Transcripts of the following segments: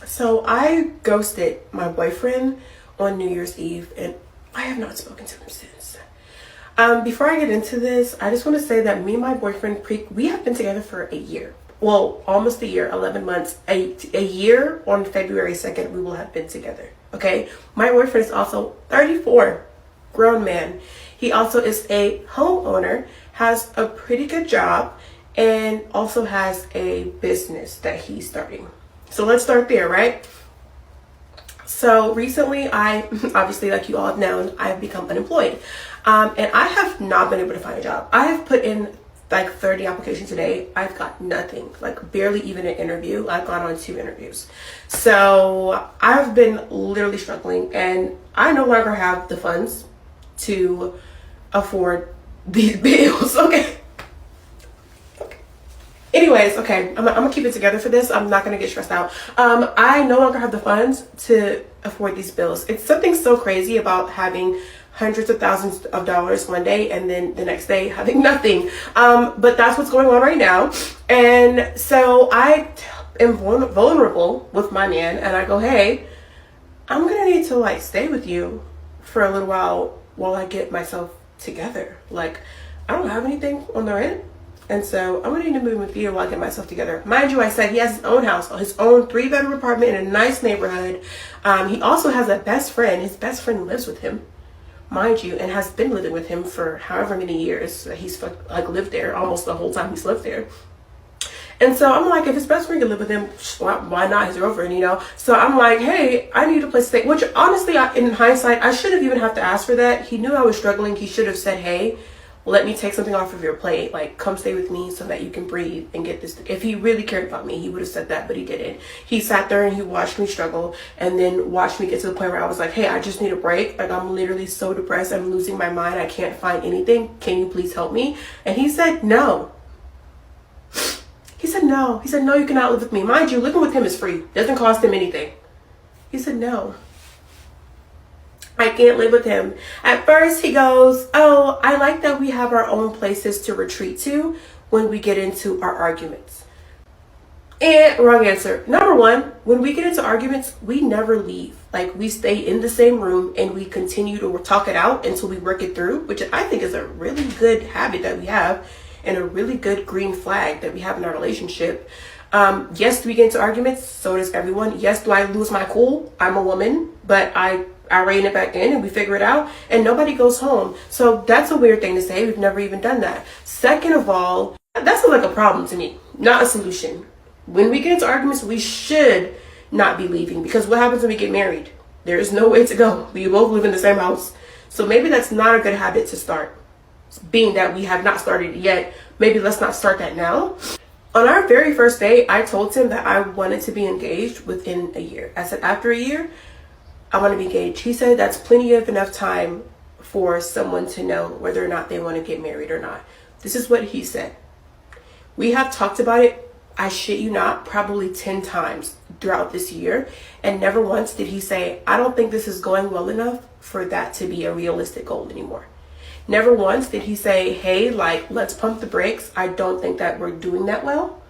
So I ghosted my boyfriend on New Year's Eve and I have not spoken to him since. Before I get into this, I just want to say that me and my boyfriend, we have been together for a year. Well, almost a year, 11 months. A year on February 2nd, we will have been together. Okay? My boyfriend is also 34, grown man. He also is a homeowner, has a pretty good job, and also has a business that he's starting. So let's start there, right? So recently obviously, like you all have known, I've become unemployed. And I have not been able to find a job. I have put in like 30 applications a day. I've got nothing, like barely even an interview. I've gone on 2 interviews. So I've been literally struggling and I no longer have the funds to afford these bills. Okay. Anyways, okay, I'm gonna keep it together for this. I'm not gonna get stressed out. I no longer have the funds to afford these bills. It's something so crazy about having hundreds of thousands of dollars one day and then the next day having nothing. But that's what's going on right now. And so I am vulnerable with my man and I go, hey, I'm gonna need to like stay with you for a little while I get myself together. Like, I don't have anything on the rent. And so I'm gonna need to move with you while I get myself together. Mind you, I said he has his own house, his own 3-bedroom apartment in a nice neighborhood. He also has a best friend. His best friend lives with him, mind you, and has been living with him for however many years that he's like lived there, almost the whole time he's lived there. And so I'm like, if his best friend can live with him, why not his girlfriend, you know? So I'm like, hey, I need a place to stay. Which honestly, in hindsight, I shouldn't even have to ask for that. He knew I was struggling. He should have said, hey, let me take something off of your plate. Like, come stay with me so that you can breathe and get this. If he really cared about me, he would have said that, but he didn't. He sat there and he watched me struggle and then watched me get to the point where I was like, hey, I just need a break. Like, I'm literally so depressed. I'm losing my mind. I can't find anything. Can you please help me? And he said, no. He said, no. He said, no, you cannot live with me. Mind you, living with him is free. Doesn't cost him anything. He said, no. I can't live with him. At first he goes, oh, I like that we have our own places to retreat to when we get into our arguments. And wrong answer. Number one, when we get into arguments, we never leave. Like, we stay in the same room and we continue to talk it out until we work it through, which I think is a really good habit that we have and a really good green flag that we have in our relationship. Yes, do we get into arguments? So does everyone. Yes, do I lose my cool? I'm a woman, but I rein it back in and we figure it out and nobody goes home. So that's a weird thing to say. We've never even done that. Second of all, that sounds like a problem to me, not a solution. When we get into arguments, we should not be leaving, because what happens when we get married? There is no way to go. We both live in the same house. So maybe that's not a good habit to start. Being that we have not started yet, maybe let's not start that now. On our very first date, I told him that I wanted to be engaged within a year. I said, after a year, I want to be engaged. He said that's plenty of enough time for someone to know whether or not they want to get married or not. This is what he said. We have talked about it, I shit you not, probably 10 times throughout this year. And never once did he say, I don't think this is going well enough for that to be a realistic goal anymore. Never once did he say, hey, like, let's pump the brakes. I don't think that we're doing that well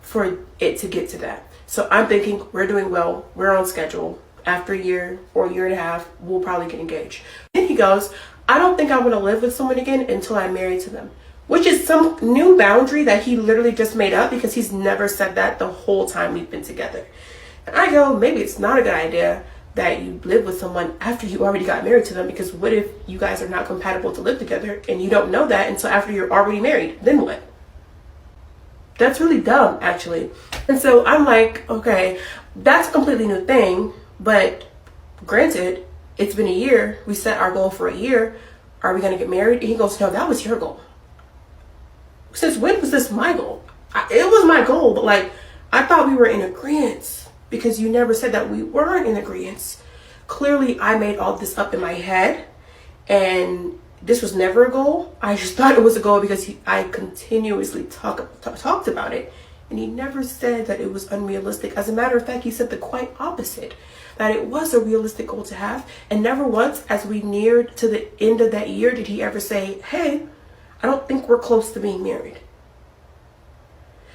for it to get to that. So I'm thinking we're doing well. We're on schedule. After a year or a year and a half, we'll probably get engaged. Then he goes, I don't think I want to live with someone again until I'm married to them, which is some new boundary that he literally just made up, because he's never said that the whole time we've been together. And I go, maybe it's not a good idea that you live with someone after you already got married to them, because what if you guys are not compatible to live together and you don't know that until after you're already married? Then what? That's really dumb, actually. And so I'm like, okay, that's a completely new thing. But granted, it's been a year. We set our goal for a year. Are we going to get married? And he goes, no, that was your goal. Since when was this my goal? It was my goal, but like, I thought we were in agreement, because you never said that we weren't in agreement. Clearly, I made all this up in my head and this was never a goal. I just thought it was a goal because I continuously talked about it. And he never said that it was unrealistic. As a matter of fact, he said the quite opposite, that it was a realistic goal to have. And never once, as we neared to the end of that year, did he ever say, hey, I don't think we're close to being married.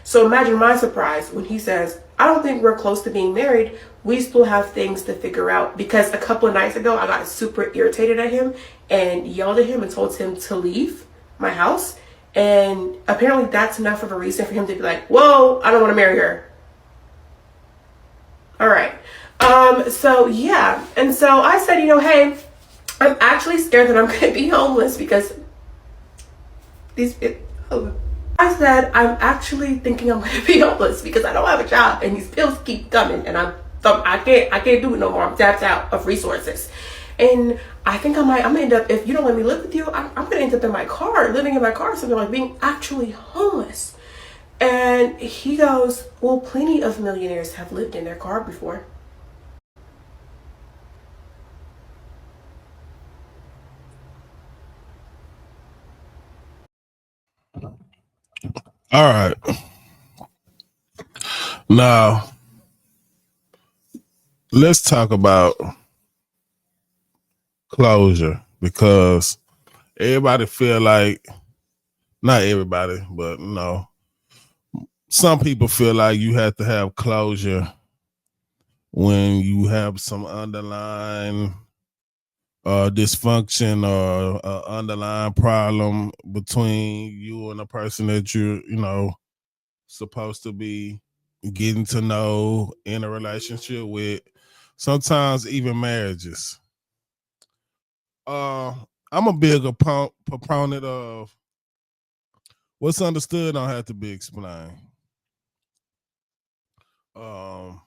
So imagine my surprise when he says, I don't think we're close to being married. We still have things to figure out. Because a couple of nights ago, I got super irritated at him and yelled at him and told him to leave my house. And apparently that's enough of a reason for him to be like, whoa, I don't want to marry her. All right. So yeah. And so I said, hey, I'm actually scared that I'm going to be homeless because I said, I'm actually thinking I'm going to be homeless because I don't have a job and these bills keep coming and I can't do it no more. I'm tapped out of resources. And I think I'm gonna end up, if you don't let me live with you, I'm gonna end up in my car, living in my car, something like being actually homeless. And he goes, well, plenty of millionaires have lived in their car before. All right. Now, let's talk about closure because everybody feel like, not everybody, but some people feel like you have to have closure when you have some underlying dysfunction or underlying problem between you and a person that you're supposed to be getting to know in a relationship with, sometimes even marriages. I'm a big proponent of what's understood don't have to be explained. Um,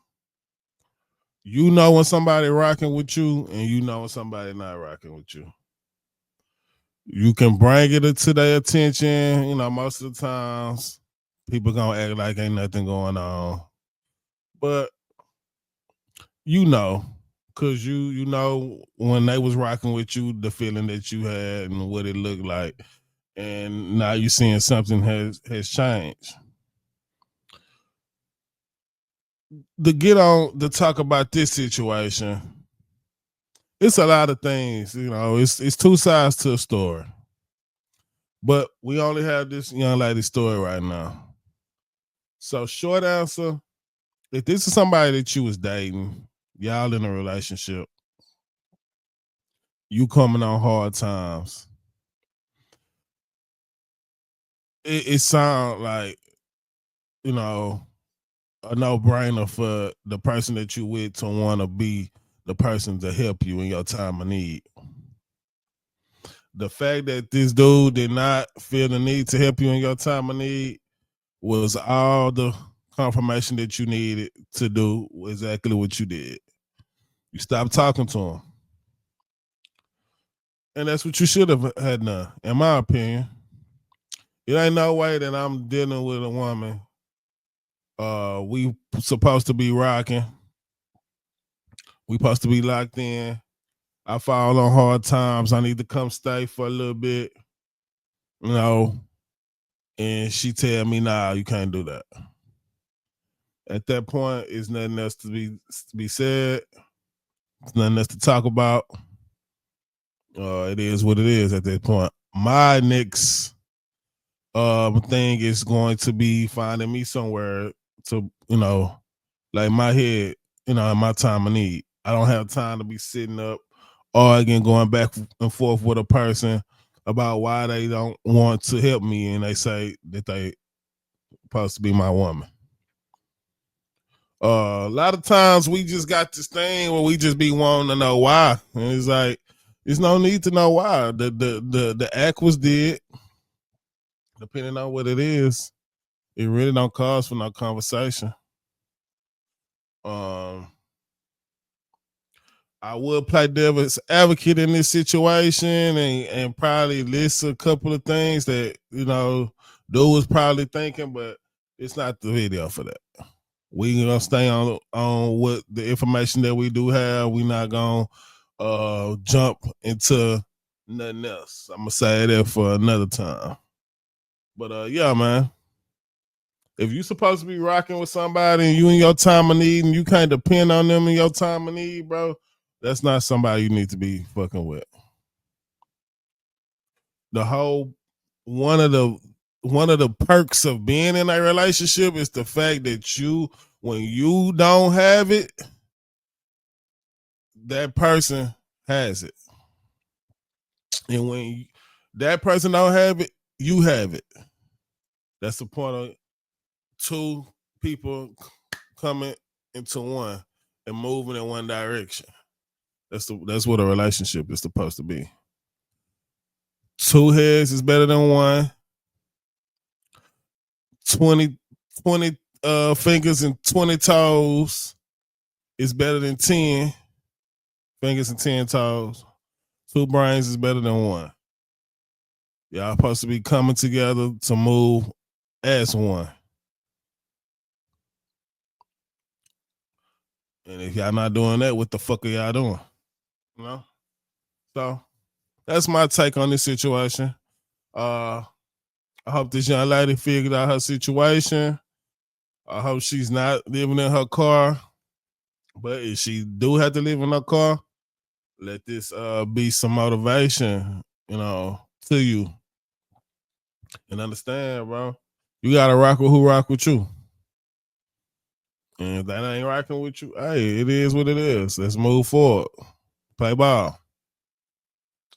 you know when somebody rocking with you, and you know when somebody not rocking with you. You can bring it to their attention. Most of the times people gonna act like ain't nothing going on, but cause you know when they was rocking with you, the feeling that you had and what it looked like, and now you seeing something has changed. To talk about this situation, it's a lot of things. It's two sides to a story, but we only have this young lady's story right now. So, short answer: if this is somebody that you was dating, y'all in a relationship, you coming on hard times, it sounds like you know a no brainer for the person that you with to want to be the person to help you in your time of need. The fact that this dude did not feel the need to help you in your time of need was all the confirmation that you needed to do exactly what you did. You stopped talking to him. And that's what you should have had done, in my opinion. It ain't no way that I'm dealing with a woman. We supposed to be rocking. We supposed to be locked in. I fall on hard times. I need to come stay for a little bit, you know. And she tell me, nah, you can't do that. At that point, it's nothing else to be said. It's nothing else to talk about. It is what it is at that point. My next thing is going to be finding me somewhere to, like my head, in my time of need. I don't have time to be sitting up arguing, going back and forth with a person about why they don't want to help me and they say that they supposed to be my woman. A lot of times we just got this thing where we just be wanting to know why. And it's like, there's no need to know why. The act was did. Depending on what it is, it really don't cause for no conversation. Um, I would play devil's advocate in this situation and probably list a couple of things that, dude was probably thinking, but it's not the video for that. We gonna stay on what the information that we do have. We not gonna jump into nothing else. I'm gonna say that for another time. But yeah, man. If you supposed to be rocking with somebody and you in your time of need and you can't depend on them in your time of need, bro, that's not somebody you need to be fucking with. The whole one of the one of the perks of being in a relationship is the fact that when you don't have it, that person has it. And when that person don't have it, you have it. That's the point of two people coming into one and moving in one direction. That's what a relationship is supposed to be. Two heads is better than one. 20 fingers and 20 toes is better than 10 fingers and 10 toes. Two brains is better than one. Y'all supposed to be coming together to move as one. And if y'all not doing that, what the fuck are y'all doing? You know? So that's my take on this situation. I hope this young lady figured out her situation. I hope she's not living in her car. But if she do have to live in her car, let this be some motivation, to you. And understand, bro, you gotta rock with who rock with you. And if that ain't rocking with you, hey, it is what it is. Let's move forward. Play ball.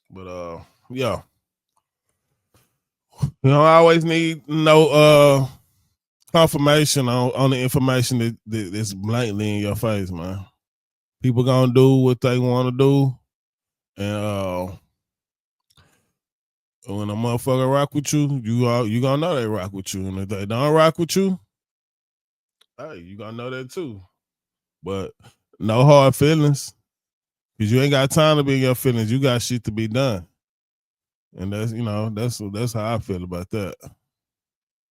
But yeah. I always need no confirmation on the information that's blatantly in your face, man. People gonna do what they want to do, and when a motherfucker rock with you, you gonna know they rock with you, and if they don't rock with you, hey, you gonna know that too. But no hard feelings, because you ain't got time to be in your feelings. You got shit to be done, and that's how I feel about that.